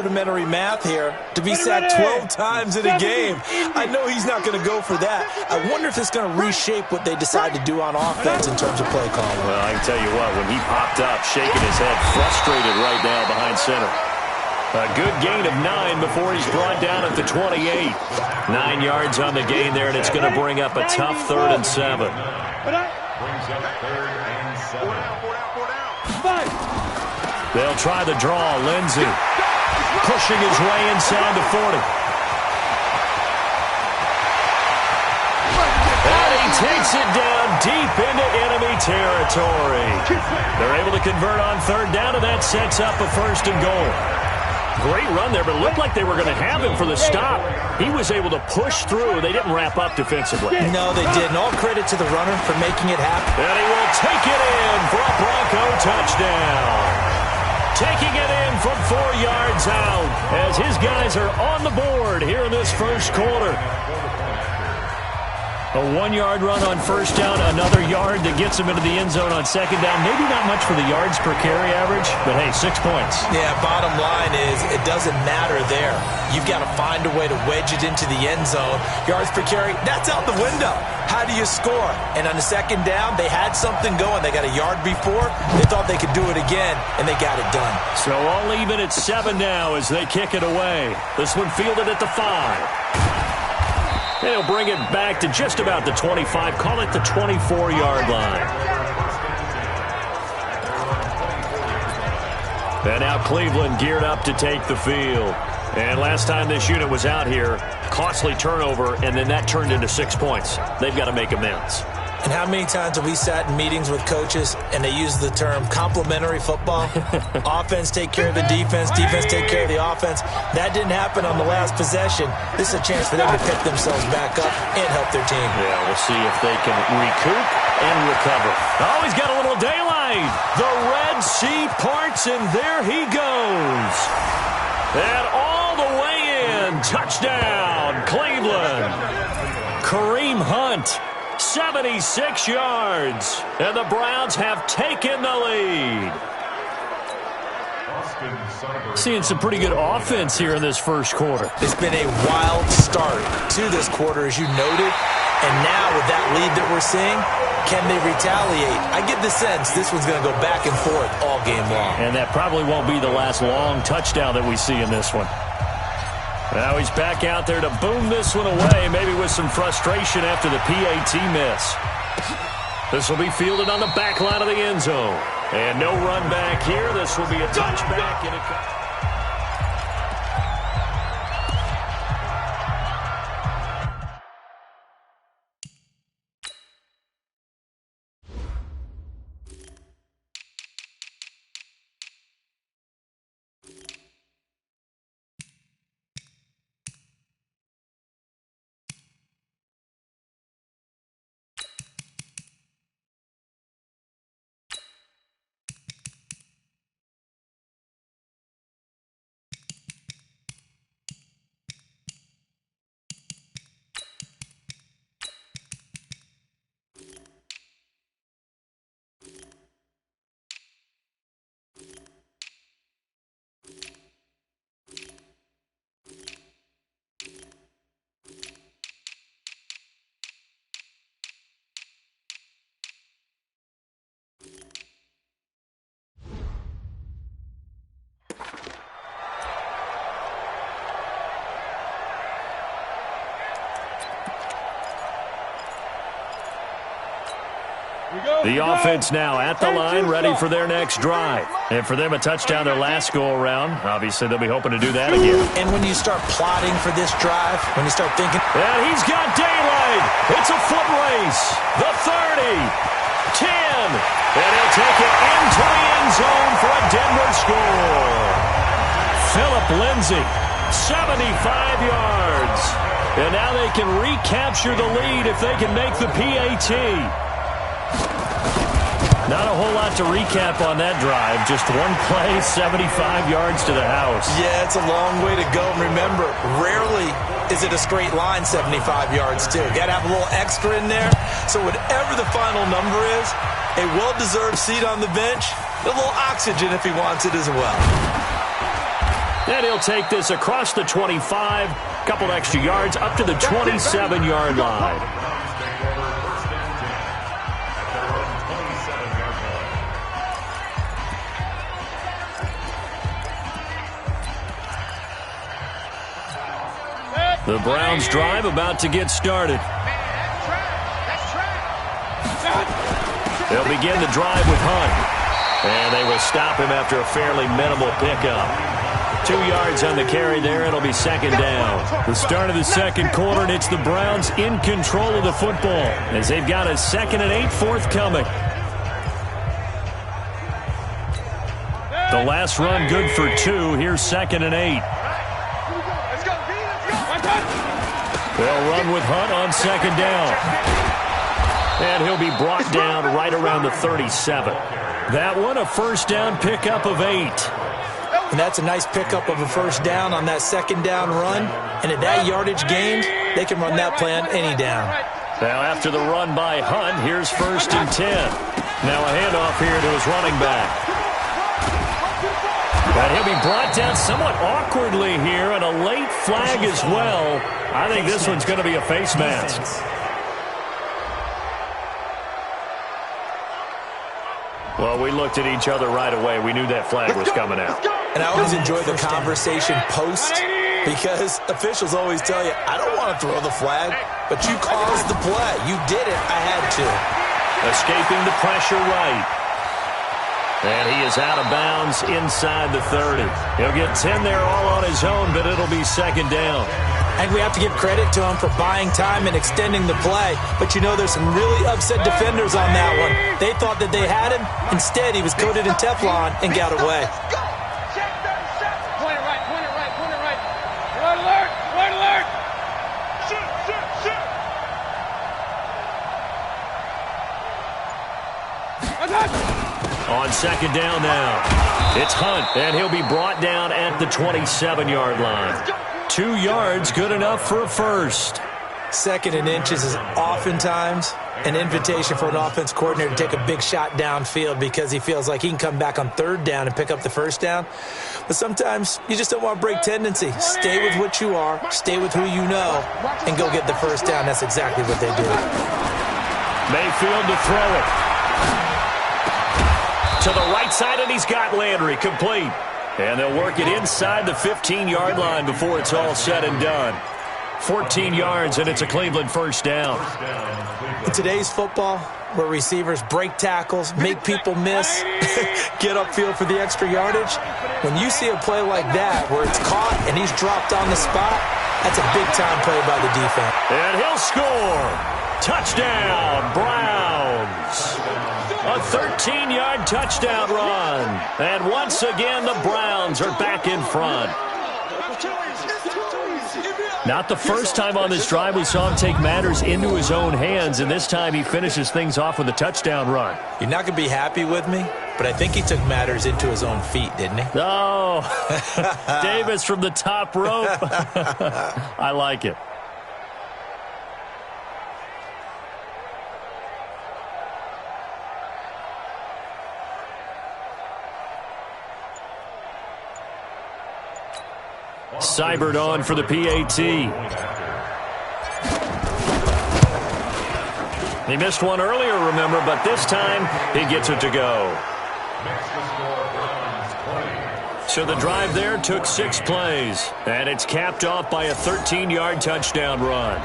rudimentary math here. To be sacked 12 times in a game, I know he's not going to go for that. I wonder if it's going to reshape what they decide to do on offense in terms of play calling. Well, I can tell you what, when he popped up, shaking his head, frustrated right now behind center. A good gain of 9 before he's brought down at the 28. 9 yards on the gain there, and it's going to bring up a tough 3rd and 7. They'll try the draw. Lindsey pushing his way inside the 40. And he takes it down deep into enemy territory. They're able to convert on 3rd down, and that sets up a 1st and goal. Great run there, but it looked like they were going to have him for the stop. He was able to push through. They didn't wrap up defensively. No, they didn't. All credit to the runner for making it happen. And he will take it in for a Bronco touchdown. Taking it in from 4 yards out as his guys are on the board here in this first quarter. A 1-yard run on 1st down, another yard that gets him into the end zone on 2nd down. Maybe not much for the yards per carry average, but hey, 6 points. Yeah, bottom line is it doesn't matter there. You've got to find a way to wedge it into the end zone. Yards per carry, that's out the window. How do you score? And on the 2nd down, they had something going. They got a yard before. They thought they could do it again, and they got it done. So all even at 7 now as they kick it away. This one fielded at the 5. They'll bring it back to just about the 25. Call it the 24-yard line. And now Cleveland geared up to take the field. And last time this unit was out here, costly turnover, and then that turned into 6 points. They've got to make amends. And how many times have we sat in meetings with coaches and they use the term complementary football? Offense take care of the defense, defense take care of the offense. That didn't happen on the last possession. This is a chance for them to pick themselves back up and help their team. Yeah, we'll see if they can recoup and recover. Oh, he's got a little daylight. The Red Sea parts, and there he goes. And all the way in. Touchdown, Cleveland. Kareem Hunt. 76 yards, and the Browns have taken the lead. Seeing some pretty good offense here in this first quarter. It's been a wild start to this quarter, as you noted, and now with that lead that we're seeing, can they retaliate? I get the sense this one's going to go back and forth all game long. And that probably won't be the last long touchdown that we see in this one. Now he's back out there to boom this one away, maybe with some frustration after the PAT miss. This will be fielded on the back line of the end zone. And no run back here. This will be a touchback. The offense now at the line, ready for their next drive. And for them, a touchdown their last go-around. Obviously, they'll be hoping to do that again. And when you start plotting for this drive, when you start thinking... And he's got daylight. It's a foot race. The 30, 10, and he'll take it into the end zone for a Denver score. Philip Lindsay, 75 yards. And now they can recapture the lead if they can make the PAT. Not a whole lot to recap on that drive. Just one play, 75 yards to the house. Yeah, it's a long way to go. And remember, rarely is it a straight line 75 yards, too. Got to have a little extra in there. So whatever the final number is, a well-deserved seat on the bench, a little oxygen if he wants it as well. And he'll take this across the 25, a couple extra yards up to the 27-yard line. The Browns drive about to get started. They'll begin the drive with Hunt. And they will stop him after a fairly minimal pickup. 2 yards on the carry there. It'll be second down. The start of the second quarter, and it's the Browns in control of the football as they've got a 2nd and 8 forthcoming. The last run good for 2. Here's 2nd and 8. They'll run with Hunt on second down. And he'll be brought down right around the 37. That one, a first down pickup of 8. And that's a nice pickup of a first down on that second down run. And at that yardage gained, they can run that play on any down. Now after the run by Hunt, here's 1st and 10. Now a handoff here to his running back. But he'll be brought down somewhat awkwardly here, and a late flag as well. I think this one's going to be a face mask. Well, we looked at each other right away. We knew that flag was coming out. And I always enjoy the conversation post because officials always tell you, I don't want to throw the flag, but you caused the play. You did it. I had to. Escaping the pressure right. And he is out of bounds inside the 30. He'll get 10 there all on his own, but it'll be second down. And we have to give credit to him for buying time and extending the play. But, you know, there's some really upset defenders on that one. They thought that they had him. Instead, he was coated in Teflon and got away. Point it right, point it right, point it right. Red alert, red alert. Shoot, shoot, shoot. On second down now, it's Hunt, and he'll be brought down at the 27-yard line. 2 yards, good enough for a first. 2nd and inches is oftentimes an invitation for an offense coordinator to take a big shot downfield because he feels like he can come back on 3rd down and pick up the first down. But sometimes you just don't want to break tendency. Stay with what you are, stay with who you know, and go get the first down. That's exactly what they did. Mayfield to throw it. To the right side, and he's got Landry complete. And they'll work it inside the 15-yard line before it's all said and done. 14 yards, and it's a Cleveland first down. In today's football, where receivers break tackles, make people miss, get upfield for the extra yardage, when you see a play like that where it's caught and he's dropped on the spot, that's a big-time play by the defense. And he'll score. Touchdown, Browns. A 13-yard touchdown run. And once again, the Browns are back in front. Not the first time on this drive we saw him take matters into his own hands, and this time he finishes things off with a touchdown run. You're not going to be happy with me, but I think he took matters into his own feet, didn't he? Oh, Davis from the top rope. I like it. Seibert on for the PAT. He missed one earlier, remember, but this time he gets it to go. So the drive there took 6 plays, and it's capped off by a 13-yard touchdown run.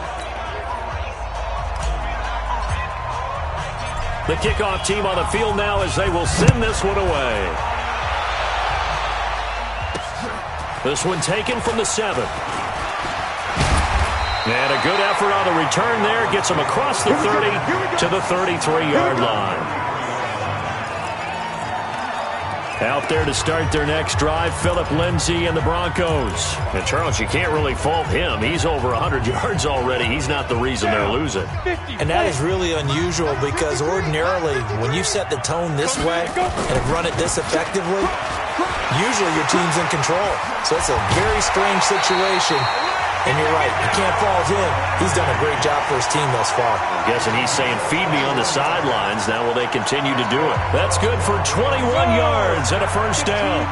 The kickoff team on the field now as they will send this one away. This one taken from the 7. And a good effort on the return there. Gets him across the 30 to the 33-yard line. Out there to start their next drive, Phillip Lindsay and the Broncos. And, Charles, you can't really fault him. He's over 100 yards already. He's not the reason they're losing. And that is really unusual because ordinarily when you set the tone this way and have run it this effectively, usually your team's in control. So it's a very strange situation. And you're right, you can't fault him. He's done a great job for his team thus far. I'm guessing he's saying, feed me on the sidelines. Now will they continue to do it? That's good for 21 yards and a first down.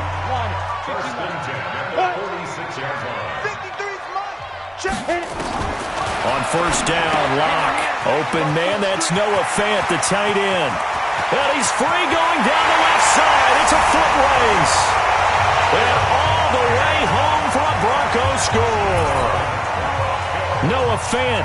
On first down, Locke. Open man, that's Noah Fant, the tight end. And he's free going down the left side. It's a foot race. And all the way home for a Broncos score. Noah Fant,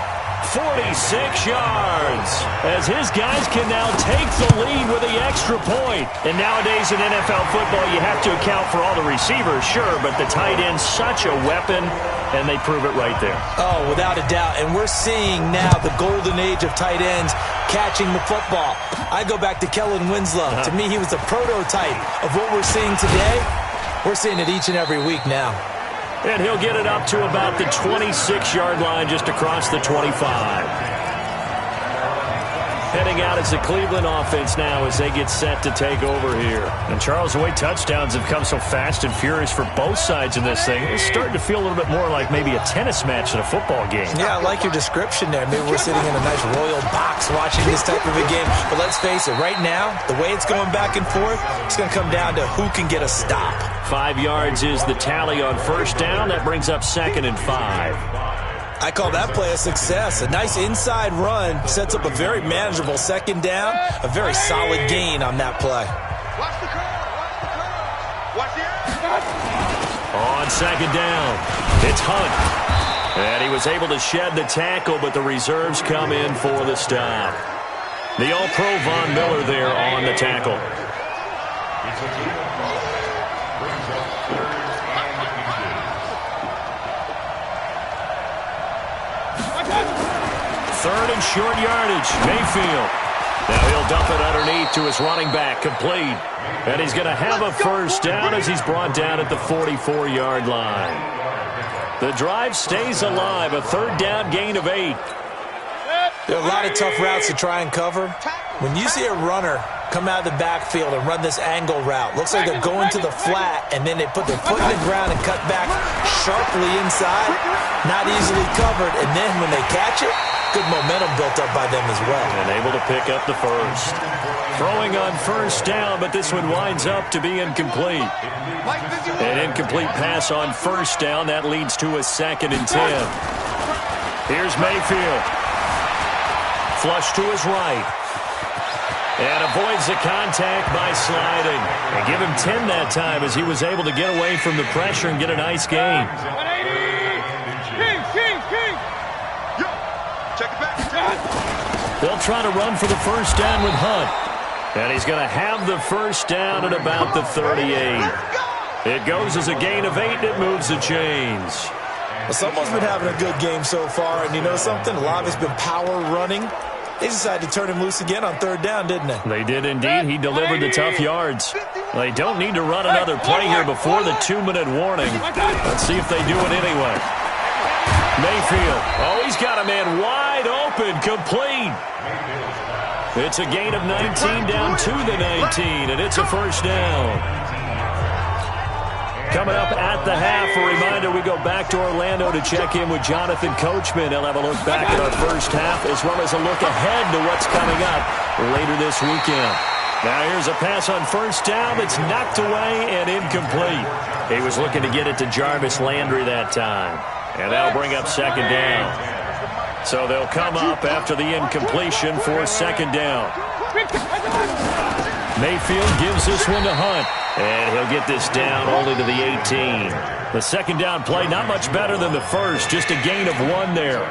46 yards, as his guys can now take the lead with the extra point. And nowadays in NFL football, you have to account for all the receivers, sure, but the tight end's such a weapon, and they prove it right there. Oh, without a doubt. And we're seeing now the golden age of tight ends catching the football. I go back to Kellen Winslow. To me, he was the prototype of what we're seeing today. We're seeing it each and every week now. And he'll get it up to about the 26-yard line, just across the 25. Heading out as the Cleveland offense now as they get set to take over here. And Charles, the way touchdowns have come so fast and furious for both sides in this thing, it's starting to feel a little bit more like maybe a tennis match than a football game. Yeah, I like your description there. Maybe we're sitting in a nice royal box watching this type of a game. But let's face it, right now, the way it's going back and forth, it's going to come down to who can get a stop. 5 yards is the tally on first down. That brings up 2nd and 5. I call that play a success. A nice inside run sets up a very manageable second down. A very solid gain on that play. Watch the curl. Watch the On second down, it's Hunt. And he was able to shed the tackle, but the reserves come in for the stop. The All-Pro Von Miller there on the tackle. Third and short yardage, Mayfield. Now he'll dump it underneath to his running back, complete. And he's going to have a first down as he's brought down at the 44-yard line. The drive stays alive, a third down gain of 8. There are a lot of tough routes to try and cover. When you see a runner come out of the backfield and run this angle route, looks like they're going to the flat, and then they put their foot in the ground and cut back sharply inside, not easily covered, and then when they catch it, good momentum built up by them as well. And able to pick up the first. Throwing on first down, but this one winds up to be incomplete. An incomplete pass on first down. That leads to a 2nd and 10. Here's Mayfield. Flush to his right. And avoids the contact by sliding. And give him 10 that time as he was able to get away from the pressure and get a nice gain. 180. King. Check it back. They'll try to run for the first down with Hunt. And he's going to have the first down at about the 38. It goes as a gain of 8, and it moves the chains. Well, someone's been having a good game so far, and you know something? A lot of it's been power running. They decided to turn him loose again on third down, didn't they? They did indeed. He delivered the tough yards. They don't need to run another play here before the 2-minute warning. Let's see if they do it anyway. Mayfield. Oh, he's got a man wide open, complete. It's a gain of 19 down to the 19, and it's a first down. Coming up at the half, a reminder, we go back to Orlando to check in with Jonathan Coachman. He'll have a look back at our first half as well as a look ahead to what's coming up later this weekend. Now here's a pass on first down that's knocked away and incomplete. He was looking to get it to Jarvis Landry that time. And that'll bring up second down. So they'll come up after the incompletion for second down. Mayfield gives this one to Hunt. And he'll get this down only to the 18. The second down play, not much better than the first. Just a gain of 1 there.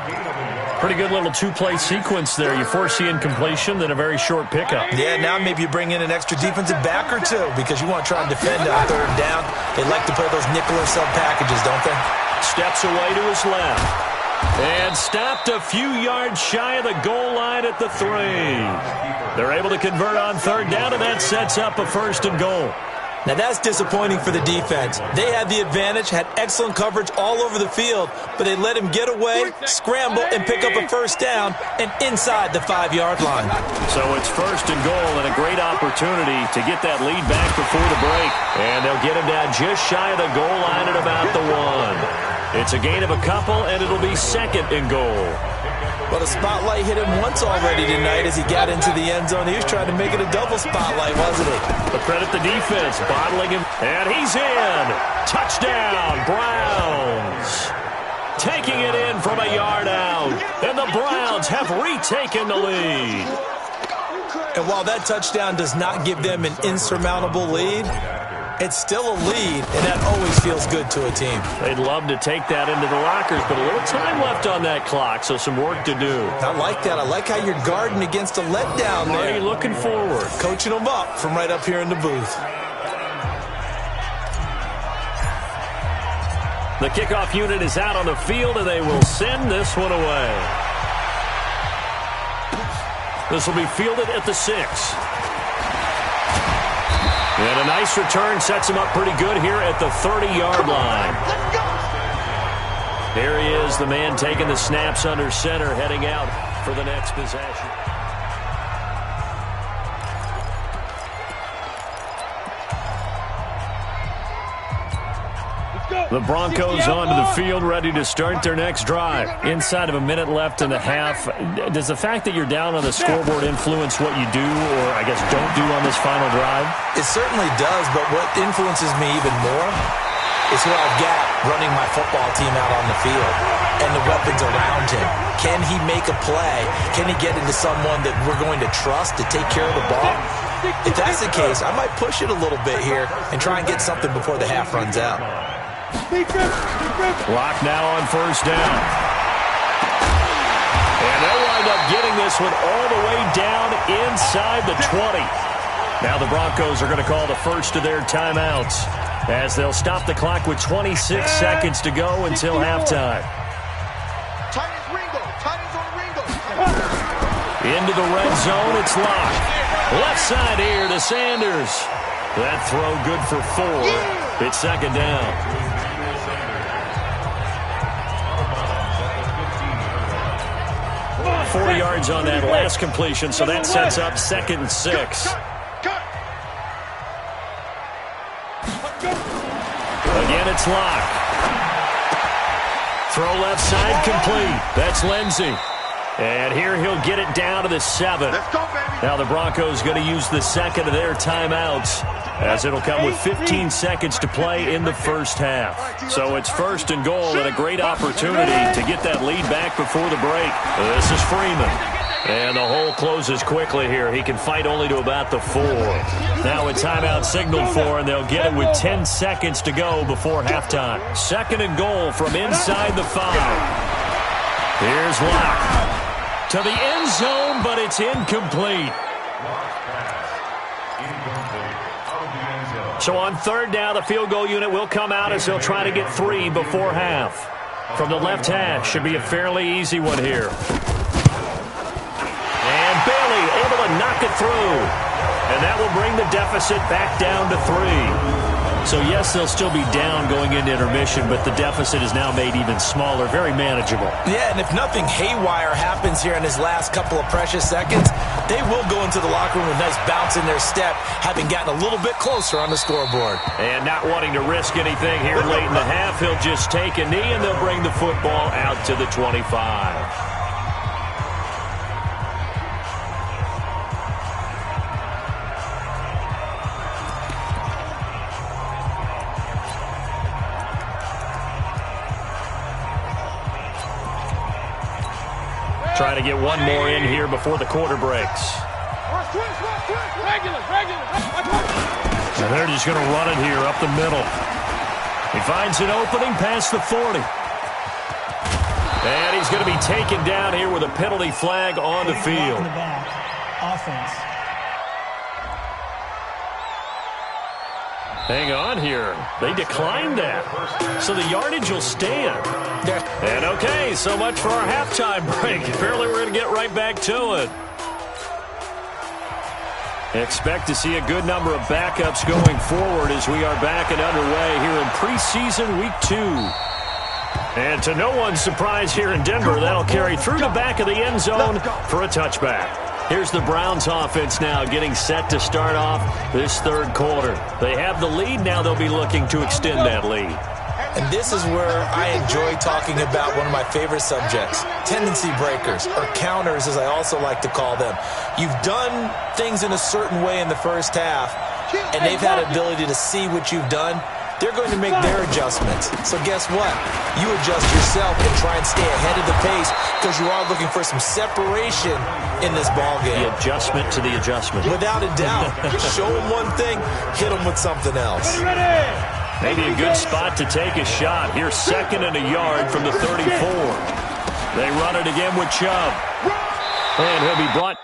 Pretty good little 2-play sequence there. You force the incompletion, then a very short pickup. Yeah, now maybe you bring in an extra defensive back or two because you want to try and defend on third down. They like to play those nickel or sub packages, don't they? Steps away to his left. And stopped a few yards shy of the goal line at the 3. They're able to convert on third down, and that sets up a 1st and goal. Now that's disappointing for the defense. They had the advantage, had excellent coverage all over the field, but they let him get away, scramble, and pick up a first down and inside the 5-yard line. So it's 1st and goal and a great opportunity to get that lead back before the break. And they'll get him down just shy of the goal line at about the 1. It's a gain of a couple, and it'll be 2nd and goal. Well, the spotlight hit him once already tonight as he got into the end zone. He was trying to make it a double spotlight, wasn't he? But credit the defense, bottling him. And he's in. Touchdown, Browns. Taking it in the Browns have retaken the lead. And while that touchdown does not give them an insurmountable lead, it's still a lead, and that always feels good to a team. They'd love to take that into the lockers, but a little time left on that clock, so some work to do. I like that. I like how you're guarding against a letdown there. Already looking forward. Coaching them up from right up here in the booth. The kickoff unit is out on the field, and they will send this one away. This will be fielded at the 6. And a nice return sets him up pretty good here at the 30-yard line. Here he is, the man taking the snaps under center, heading out for the next possession. The Broncos onto the field, ready to start their next drive. Inside of a minute left in the half. Does the fact that you're down on the scoreboard influence what you do, or I guess don't do on this final drive? It certainly does, but what influences me even more is who I've got running my football team out on the field and the weapons around him. Can he make a play? Can he get into someone that we're going to trust to take care of the ball? If that's the case, I might push it a little bit here and try and get something before the half runs out. Clock now on first down. And they'll wind up getting this one all the way down inside the 20. Now the Broncos are going to call the first of their timeouts as they'll stop the clock with 26 seconds to go until halftime. Into the red zone, it's locked. Left side here to Sanders. That throw good for 4. It's second down. 4 yards on that last completion, so that sets up 2nd and 6. Again, it's locked. Throw left side complete. That's Lindsey. And here he'll get it down to the 7. Now the Broncos going to use the second of their timeouts, as it'll come with 15 seconds to play in the first half. So it's first and goal and a great opportunity to get that lead back before the break. This is Freeman. And the hole closes quickly here. He can fight only to about the 4. Now a timeout signaled for, and they'll get it with 10 seconds to go before halftime. Second and goal from inside the 5. Here's Locke. To the end zone, but it's incomplete. So on third down, the field goal unit will come out as they'll try to get 3 before half. From the left hash, should be a fairly easy one here. And Bailey able to knock it through. And that will bring the deficit back down to 3. So yes, they'll still be down going into intermission, but the deficit is now made even smaller, very manageable. Yeah, and if nothing haywire happens here in his last couple of precious seconds, they will go into the locker room with a nice bounce in their step, having gotten a little bit closer on the scoreboard. And not wanting to risk anything here late in the half, he'll just take a knee, and they'll bring the football out to the 25. Trying to get one more in here before the quarter breaks. And they're just going to run it here up the middle. He finds an opening past the 40. And he's going to be taken down here with a penalty flag on the field. Offense. Hang on here. They declined that. So the yardage will stand. And okay, so much for our halftime break. Apparently we're going to get right back to it. Expect to see a good number of backups going forward as we are back and underway here in preseason week 2. And to no one's surprise here in Denver, that'll carry through the back of the end zone for a touchback. Here's the Browns offense now getting set to start off this third quarter. They have the lead. Now they'll be looking to extend that lead. And this is where I enjoy talking about one of my favorite subjects, tendency breakers, or counters as I also like to call them. You've done things in a certain way in the first half, and they've had an ability to see what you've done they're going to make their adjustments. So guess what? You adjust yourself and try and stay ahead of the pace because you are looking for some separation in this ball game. The adjustment to the adjustment. Without a doubt. Show them one thing, hit them with something else. Maybe a good spot to take a shot. Here's 2nd and a yard from the 34. They run it again with Chubb. And he'll be brought.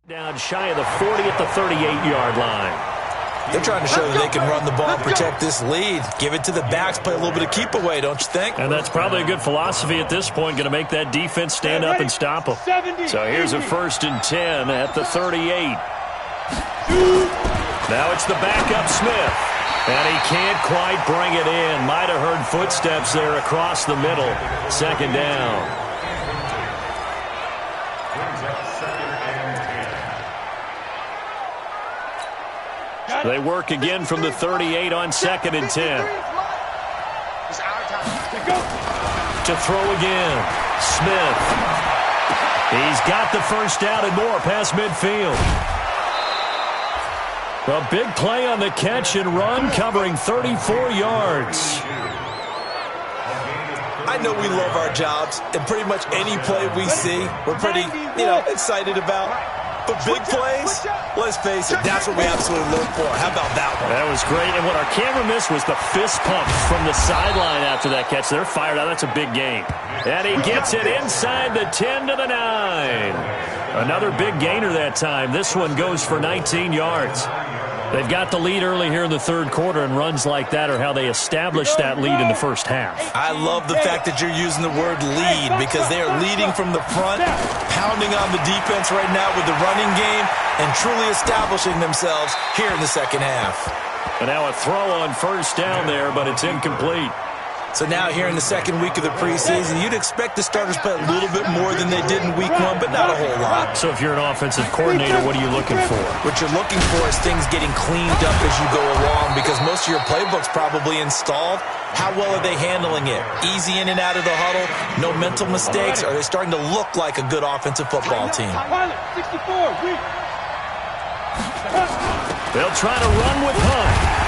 Down shy of the 40 at the 38-yard line. They're trying to show that they can run the ball and protect this lead. Give it to the backs, play a little bit of keep away, don't you think? And that's probably a good philosophy at this point, going to make that defense stand up and stop them. So here's a 1st and 10 at the 38. Now it's the backup Smith. And he can't quite bring it in. Might have heard footsteps there across the middle. 2nd down. They work again from the 38 on 2nd and 10. To throw again. Smith. He's got the 1st down and more past midfield. A big play on the catch and run, covering 34 yards. I know we love our jobs, and pretty much any play we see, we're pretty, excited about. But big plays, let's face it, that's what we absolutely look for. How about that one? That was great. And what our camera missed was the fist pump from the sideline after that catch. They're fired out. That's a big game. And he gets it inside the 10 to the 9. Another big gainer that time. This one goes for 19 yards. They've got the lead early here in the 3rd quarter, and runs like that are how they establish that lead in the 1st half. I love the fact that you're using the word lead because they are leading from the front, pounding on the defense right now with the running game, and truly establishing themselves here in the 2nd half. And now a throw on 1st down there, but it's incomplete. So now here in the 2nd week of the preseason, you'd expect the starters to play a little bit more than they did in week 1, but not a whole lot. So if you're an offensive coordinator, what are you looking for? What you're looking for is things getting cleaned up as you go along because most of your playbook's probably installed. How well are they handling it? Easy in and out of the huddle, no mental mistakes? Are they starting to look like a good offensive football team? They'll try to run with Hunt.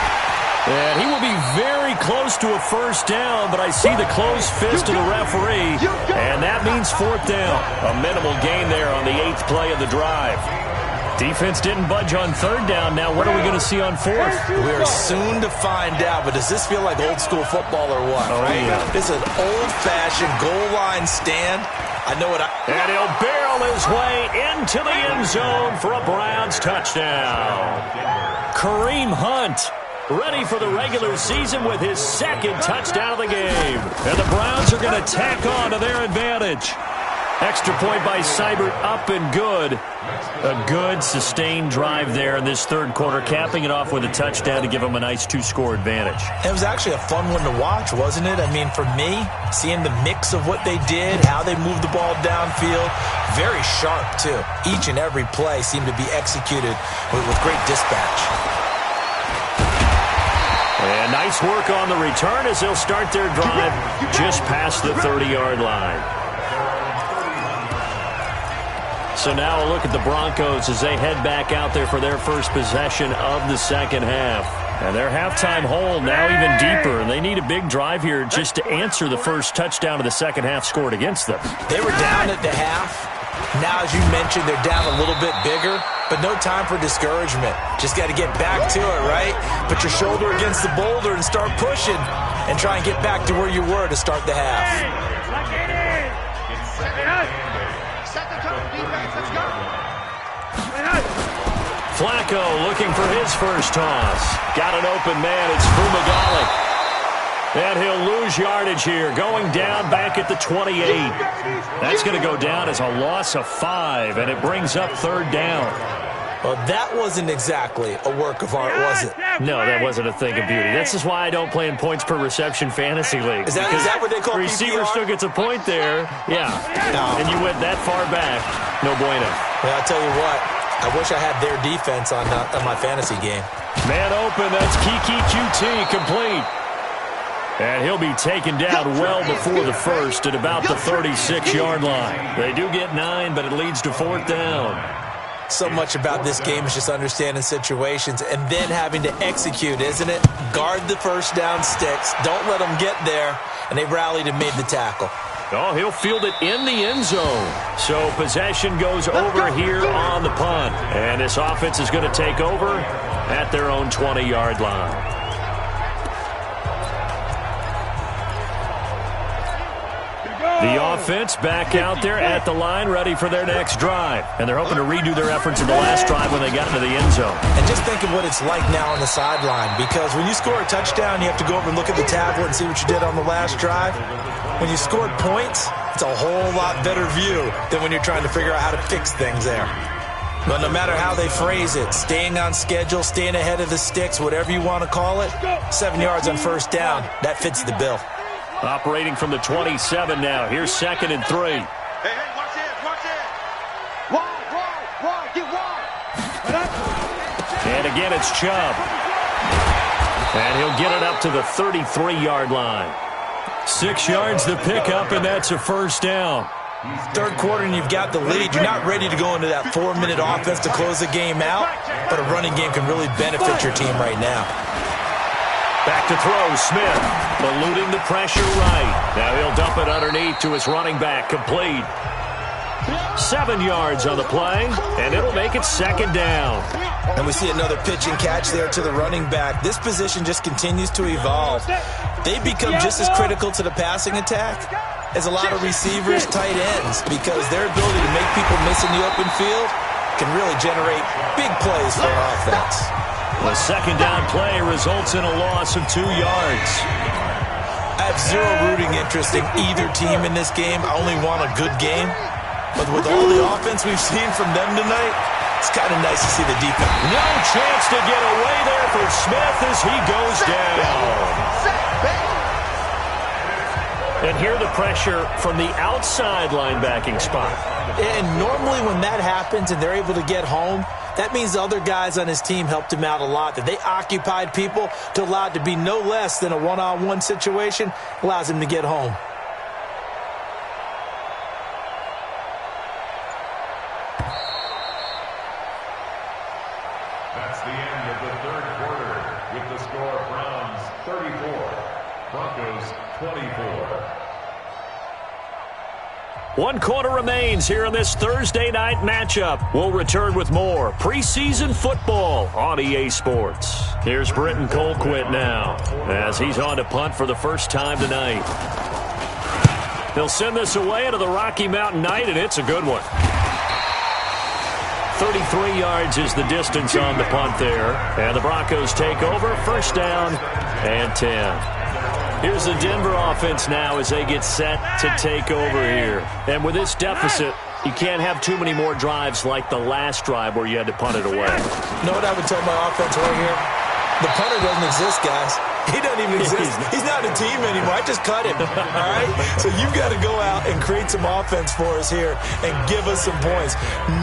And he will be very close to a 1st down, but I see the closed fist of the referee, and that means 4th down. A minimal gain there on the 8th play of the drive. Defense didn't budge on 3rd down. Now what are we going to see on 4th? We are soon to find out, but does this feel like old school football or what? Oh, right? Yeah. This is an old-fashioned goal line stand. I know what And he'll barrel his way into the end zone for a Browns touchdown. Kareem Hunt, ready for the regular season with his 2nd touchdown of the game. And the Browns are going to tack on to their advantage. Extra point by Seibert, up and good. A good, sustained drive there in this 3rd quarter, capping it off with a touchdown to give them a nice 2-score advantage. It was actually a fun one to watch, wasn't it? I mean, for me, seeing the mix of what they did, how they moved the ball downfield, very sharp, too. Each and every play seemed to be executed with great dispatch. And nice work on the return as they'll start their drive just past the 30-yard line. So now a look at the Broncos as they head back out there for their first possession of the 2nd half. And their halftime hole now even deeper, and they need a big drive here just to answer the first touchdown of the 2nd half scored against them. They were down at the half. Now, as you mentioned, they're down a little bit bigger, but no time for discouragement. Just got to get back to it, right? Put your shoulder against the boulder and start pushing and try and get back to where you were to start the half. Flacco looking for his first toss. Got an open man. It's Fumagalli. And he'll lose yardage here. Going down back at the 28. That's going to go down as a loss of 5, and it brings up 3rd down. Well, that wasn't exactly a work of art, was it? No, that wasn't a thing of beauty. This is why I don't play in points per reception fantasy league. Is that what they call receiver PPR? still gets a point there. Yeah. No. And you went that far back. No bueno. Well, I'll tell you what. I wish I had their defense on my fantasy game. Man open. That's Kiki QT complete. And he'll be taken down well before the first at about the 36-yard line. They do get 9, but it leads to 4th down. So much about this game is just understanding situations and then having to execute, isn't it? Guard the first down sticks. Don't let them get there. And they rallied and made the tackle. Oh, he'll field it in the end zone. So possession goes over here on the punt. And this offense is going to take over at their own 20-yard line. The offense back out there at the line, ready for their next drive. And they're hoping to redo their efforts in the last drive when they got into the end zone. And just think of what it's like now on the sideline, because when you score a touchdown, you have to go over and look at the tablet and see what you did on the last drive. When you scored points, it's a whole lot better view than when you're trying to figure out how to fix things there. But no matter how they phrase it, staying on schedule, staying ahead of the sticks, whatever you want to call it, 7 yards on first down, that fits the bill. Operating from the 27 now. Here's 2nd and 3. Hey, watch it. Wall, get wall. And again, it's Chubb. And he'll get it up to the 33-yard line. 6 yards the pickup, and that's a first down. Third quarter and you've got the lead. You're not ready to go into that 4-minute offense to close the game out, but a running game can really benefit your team right now. Back to throw, Smith, eluding the pressure right. Now he'll dump it underneath to his running back, complete. 7 yards on the play, and it'll make it 2nd down. And we see another pitch and catch there to the running back. This position just continues to evolve. They become just as critical to the passing attack as a lot of receivers, tight ends, because their ability to make people miss in the open field can really generate big plays for an offense. The 2nd down play results in a loss of 2 yards. I have zero rooting interest in either team in this game. I only want a good game. But with all the offense we've seen from them tonight, it's kind of nice to see the defense. No chance to get away there for Smith as he goes down. And here the pressure from the outside linebacking spot. And normally when that happens and they're able to get home, that means the other guys on his team helped him out a lot, that they occupied people to allow it to be no less than a one-on-one situation, allows him to get home. That's the end of the third quarter with the score Browns 34, Broncos 24. 1 quarter remains here in this Thursday night matchup. We'll return with more preseason football on EA Sports. Here's Britton Colquitt now as he's on to punt for the first time tonight. They'll send this away into the Rocky Mountain Night, and it's a good one. 33 yards is the distance on the punt there. And the Broncos take over, first down and 10. Here's the Denver offense now as they get set to take over here. And with this deficit, you can't have too many more drives like the last drive where you had to punt it away. You know what I would tell my offense right here? The punter doesn't exist, guys. He doesn't even exist. He's not a team anymore. I just cut him, all right? So you've got to go out and create some offense for us here and give us some points.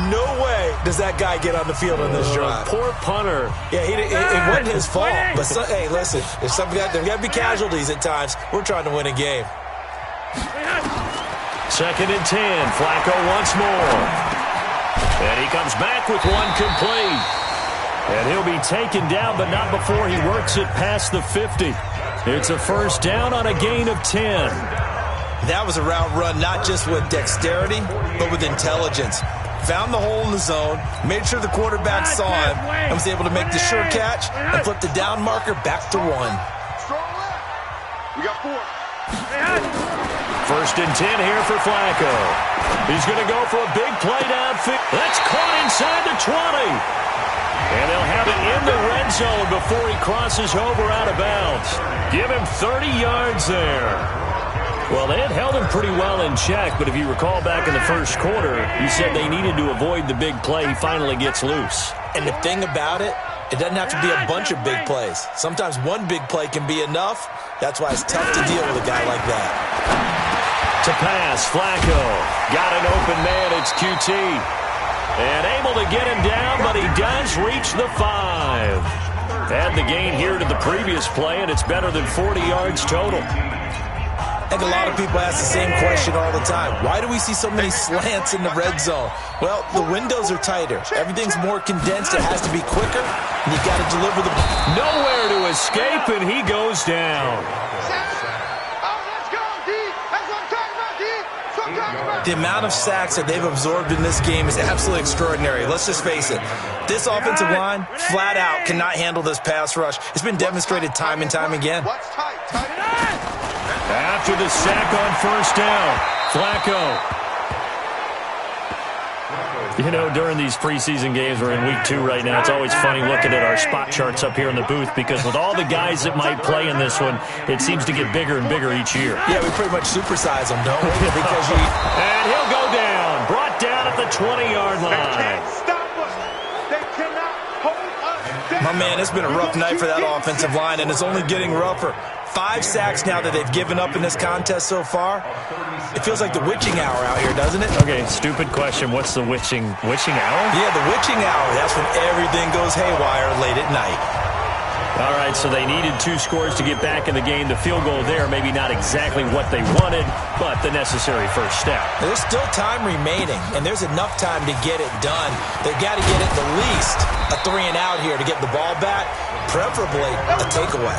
No way does that guy get on the field on this drive. Poor punter. Yeah, it wasn't his fault. But, hey, listen, there's got to be casualties at times. We're trying to win a game. 2nd and 10. Flacco once more. And he comes back with one complete. And he'll be taken down, but not before he works it past the 50. It's a first down on a gain of 10. That was a route run, not just with dexterity, but with intelligence. Found the hole in the zone, made sure the quarterback saw him, and was able to make the sure catch and flip the down marker back to 1. We got 4. First and 10 here for Flacco. He's going to go for a big play downfield. That's caught inside the 20. And they'll have it in the red zone before he crosses over out of bounds. Give him 30 yards there. Well, they had held him pretty well in check, but if you recall back in the first quarter, you said they needed to avoid the big play. He finally gets loose. And the thing about it, it doesn't have to be a bunch of big plays. Sometimes one big play can be enough. That's why it's tough to deal with a guy like that. To pass, Flacco. Got an open man, it's QT. And able to get him down, but he does reach the 5. Add the gain here to the previous play, and it's better than 40 yards total. I think a lot of people ask the same question all the time. Why do we see so many slants in the red zone? Well, the windows are tighter. Everything's more condensed. It has to be quicker, and you've got to deliver the ball. Nowhere to escape, and he goes down. The amount of sacks that they've absorbed in this game is absolutely extraordinary. Let's just face it. This offensive line, flat out, cannot handle this pass rush. It's been demonstrated time and time again. After the sack on first down, Flacco. You know, during these preseason games, we're in week 2 right now, it's always funny looking at our spot charts up here in the booth because with all the guys that might play in this one, it seems to get bigger and bigger each year. Yeah, we pretty much supersize them, don't we? Because And he'll go down, brought down at the 20-yard line. They can't stop us. They cannot hold us down. My man, it's been a rough night for that offensive line, and it's only getting rougher. 5 sacks now that they've given up in this contest so far. It feels like the witching hour out here, doesn't it? Okay, stupid question. What's the witching hour? Yeah, the witching hour. That's when everything goes haywire late at night. All right, so they needed 2 scores to get back in the game. The field goal there, maybe not exactly what they wanted, but the necessary first step. There's still time remaining, and there's enough time to get it done. They've got to get at the least a 3 and out here to get the ball back, preferably a takeaway.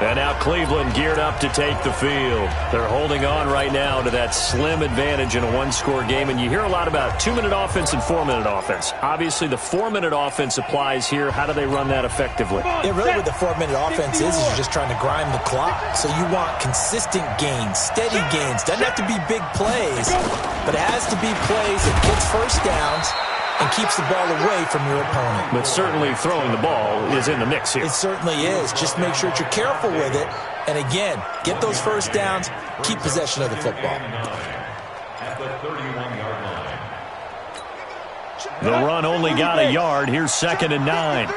And now Cleveland geared up to take the field. They're holding on right now to that slim advantage in a 1-score game. And you hear a lot about 2-minute offense and 4-minute offense. Obviously, the 4-minute offense applies here. How do they run that effectively? Yeah, really what the 4-minute offense is you're just trying to grind the clock. So you want consistent gains, steady gains. Doesn't have to be big plays, but it has to be plays that gets first downs and keeps the ball away from your opponent. But certainly throwing the ball is in the mix here. It certainly is. Just make sure that you're careful with it. And again, get those first downs, keep possession of the football. At the 31-yard line. The run only got a yard. Here's 2nd and 9.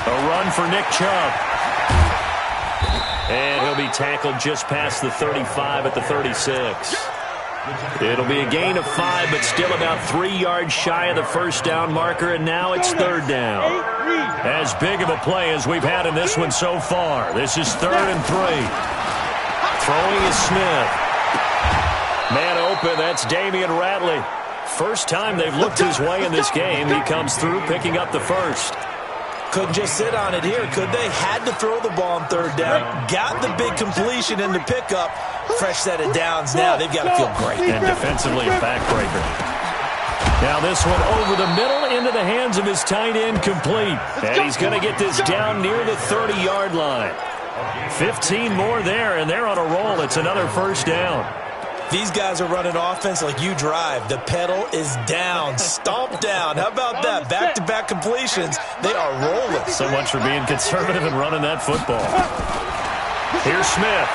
A run for Nick Chubb. And he'll be tackled just past the 35 at the 36. It'll be a gain of 5, but still about 3 yards shy of the first down marker, and now it's 3rd down. As big of a play as we've had in this one so far. This is 3rd and 3. Throwing is Smith. Man open, that's Damian Ratley. First time they've looked his way in this game. He comes through picking up the first. Couldn't just sit on it here, could they? Had to throw the ball on 3rd down. Got the big completion in the pickup. Fresh set of downs now. They've got to feel great. And defensively, a backbreaker. Now this one over the middle into the hands of his tight end, complete. And he's going to get this down near the 30-yard line. 15 more there, and they're on a roll. It's another first down. These guys are running offense like you drive. The pedal is down, stomp down. How about that? Back-to-back completions. They are rolling. So much for being conservative and running that football. Here's Smith.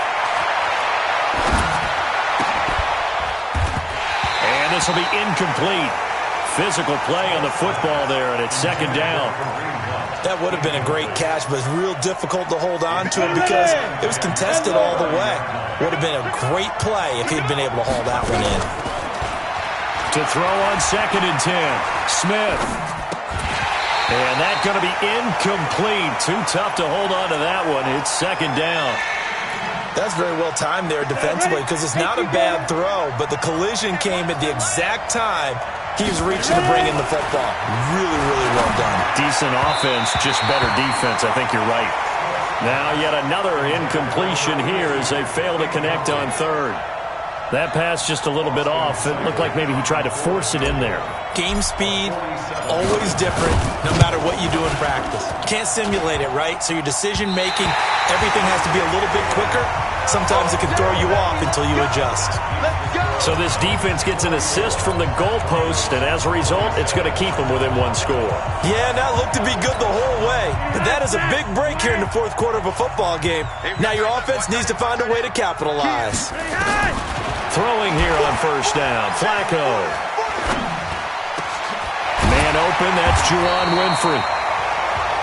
And this will be incomplete. Physical play on the football there, and it's 2nd down. That would have been a great catch, but it's real difficult to hold on to it because it was contested all the way. Would have been a great play if he'd been able to haul that one in. To throw on 2nd and 10. Smith. And that's going to be incomplete. Too tough to hold on to that one. It's 2nd down. That's very well timed there defensively because it's not a bad throw, but the collision came at the exact time he was reaching to bring in the football. Really, really well done. Decent offense, just better defense. I think you're right. Now yet another incompletion here as they fail to connect on 3rd. That pass just a little bit off. It looked like maybe he tried to force it in there. Game speed, always different no matter what you do in practice. You can't simulate it, right? So your decision-making, everything has to be a little bit quicker. Sometimes it can throw you off until you adjust. So this defense gets an assist from the goalpost, and as a result, it's going to keep them within 1 score. Yeah, that looked to be good the whole way. But that is a big break here in the 4th quarter of a football game. Now your offense needs to find a way to capitalize. Throwing here on first down, Flacco. Man open, that's Juwan Winfrey.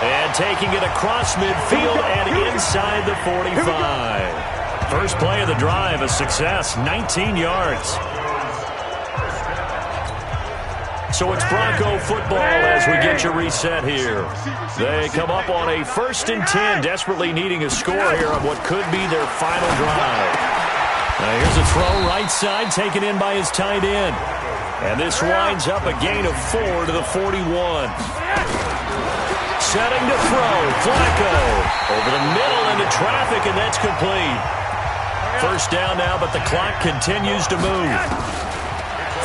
And taking it across midfield and inside the 45. First play of the drive, a success, 19 yards. So it's Bronco football as we get you reset here. They come up on a 1st and 10, desperately needing a score here on what could be their final drive. Now here's a throw right side taken in by his tight end. And this winds up a gain of 4 to the 41. Setting to throw, Flacco. Over the middle into traffic, and that's complete. 1st down now, but the clock continues to move.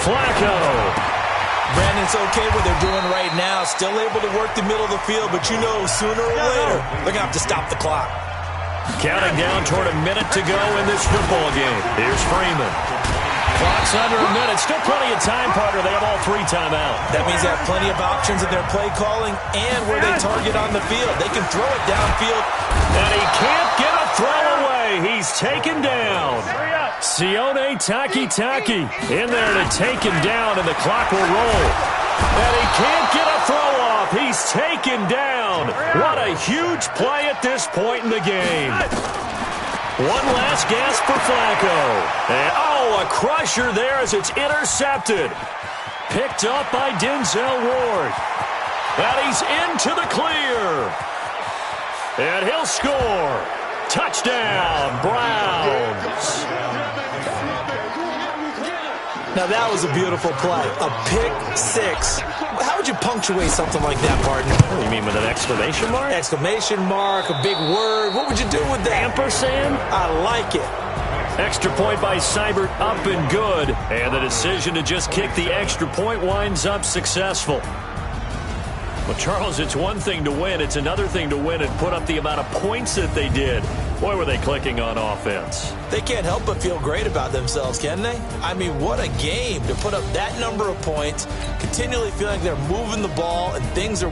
Flacco. Brandon, it's okay what they're doing right now. Still able to work the middle of the field, but you know sooner or later they're going to have to stop the clock. Counting down toward a minute to go in this football game. Here's Freeman. Clock's under a minute. Still plenty of time, partner. They have all 3 timeouts. That means they have plenty of options in their play calling and where they target on the field. They can throw it downfield. And he can't get a throw away. He's taken down. Sione Takitaki in there to take him down, and the clock will roll. And he can't get a throw off. He's taken down. What a huge play at this point in the game. One last gasp for Flacco. And, a crusher there as it's intercepted. Picked up by Denzel Ward. And he's into the clear. And he'll score. Touchdown, Browns. Now that was a beautiful play. A pick 6. How would you punctuate something like that, partner? What do you mean, with an exclamation mark? Exclamation mark, a big word. What would you do with that? Ampersand? I like it. Extra point by Seibert, up and good. And the decision to just kick the extra point winds up successful. Well, Charles, it's one thing to win. It's another thing to win and put up the amount of points that they did. Boy, were they clicking on offense. They can't help but feel great about themselves, can they? I mean, what a game to put up that number of points, continually feeling like they're moving the ball and things are